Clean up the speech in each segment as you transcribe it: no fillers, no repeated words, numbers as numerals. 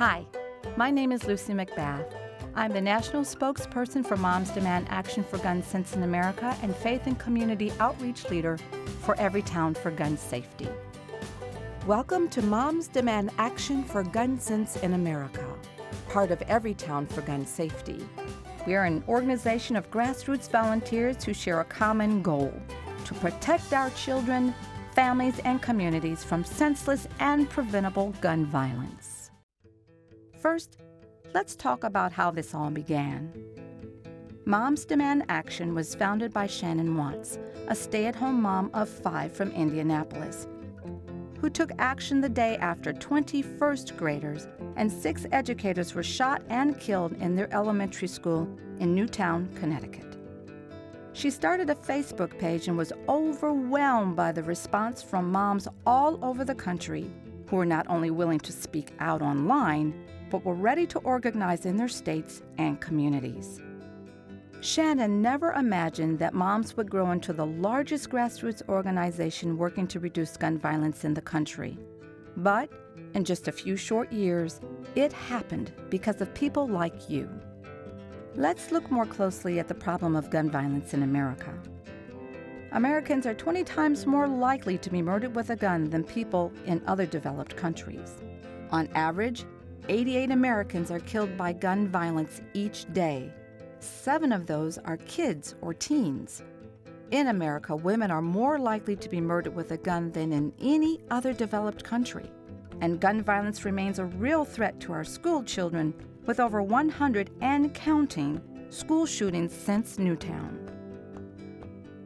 Hi, my name is Lucy McBath. I'm the national spokesperson for Moms Demand Action for Gun Sense in America and Faith and Community Outreach Leader for Everytown for Gun Safety. Welcome to Moms Demand Action for Gun Sense in America, part of Everytown for Gun Safety. We are an organization of grassroots volunteers who share a common goal: to protect our children, families, and communities from senseless and preventable gun violence. First, let's talk about how this all began. Moms Demand Action was founded by Shannon Watts, a stay-at-home mom of 5 from Indianapolis, who took action the day after 20 first graders and 6 educators were shot and killed in their elementary school in Newtown, Connecticut. She started a Facebook page and was overwhelmed by the response from moms all over the country who were not only willing to speak out online, but were ready to organize in their states and communities. Shannon never imagined that moms would grow into the largest grassroots organization working to reduce gun violence in the country. But in just a few short years, it happened because of people like you. Let's look more closely at the problem of gun violence in America. Americans are 20 times more likely to be murdered with a gun than people in other developed countries. On average, 88 Americans are killed by gun violence each day. 7 of those are kids or teens. In America, women are more likely to be murdered with a gun than in any other developed country. And gun violence remains a real threat to our school children, with over 100 and counting school shootings since Newtown.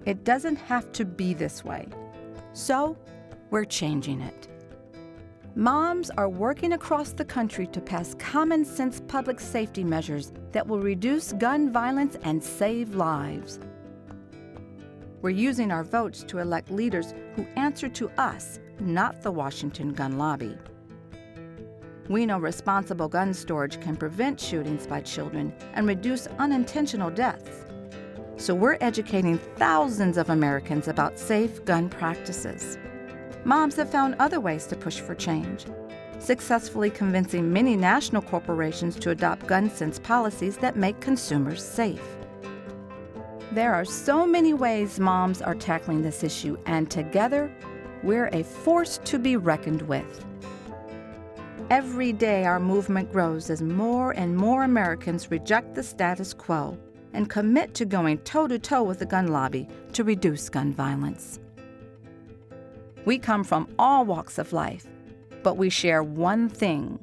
It doesn't have to be this way. So, we're changing it. Moms are working across the country to pass common sense public safety measures that will reduce gun violence and save lives. We're using our votes to elect leaders who answer to us, not the Washington gun lobby. We know responsible gun storage can prevent shootings by children and reduce unintentional deaths. So we're educating thousands of Americans about safe gun practices. Moms have found other ways to push for change, successfully convincing many national corporations to adopt gun sense policies that make consumers safe. There are so many ways moms are tackling this issue, and together, we're a force to be reckoned with. Every day, our movement grows as more and more Americans reject the status quo and commit to going toe-to-toe with the gun lobby to reduce gun violence. We come from all walks of life, but we share one thing.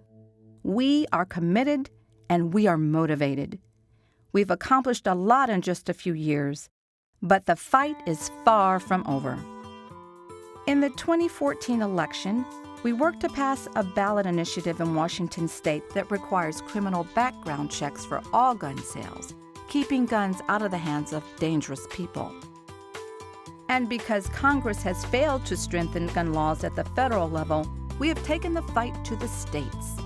We are committed and we are motivated. We've accomplished a lot in just a few years, but the fight is far from over. In the 2014 election, we worked to pass a ballot initiative in Washington state that requires criminal background checks for all gun sales, keeping guns out of the hands of dangerous people. And because Congress has failed to strengthen gun laws at the federal level, we have taken the fight to the states.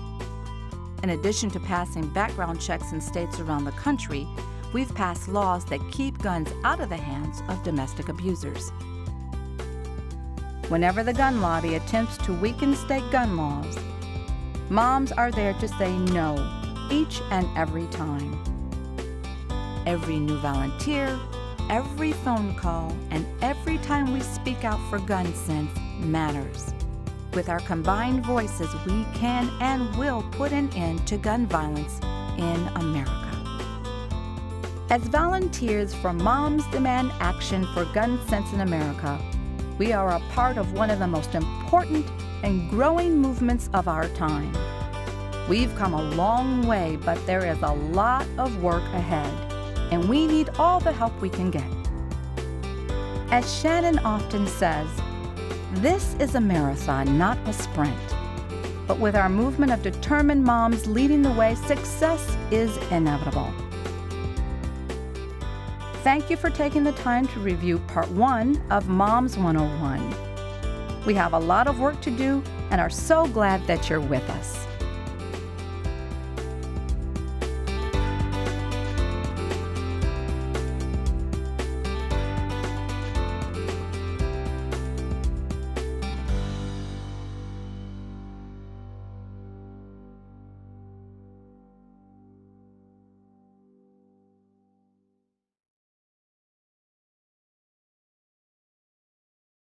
In addition to passing background checks in states around the country, we've passed laws that keep guns out of the hands of domestic abusers. Whenever the gun lobby attempts to weaken state gun laws, moms are there to say no each and every time. Every new volunteer, every phone call, and every time we speak out for gun sense matters. With our combined voices, we can and will put an end to gun violence in America. As volunteers for Moms Demand Action for Gun Sense in America, we are a part of one of the most important and growing movements of our time. We've come a long way, but there is a lot of work ahead, and we need all the help we can get. As Shannon often says, this is a marathon, not a sprint. But with our movement of determined moms leading the way, success is inevitable. Thank you for taking the time to review Part 1 of Moms 101. We have a lot of work to do and are so glad that you're with us.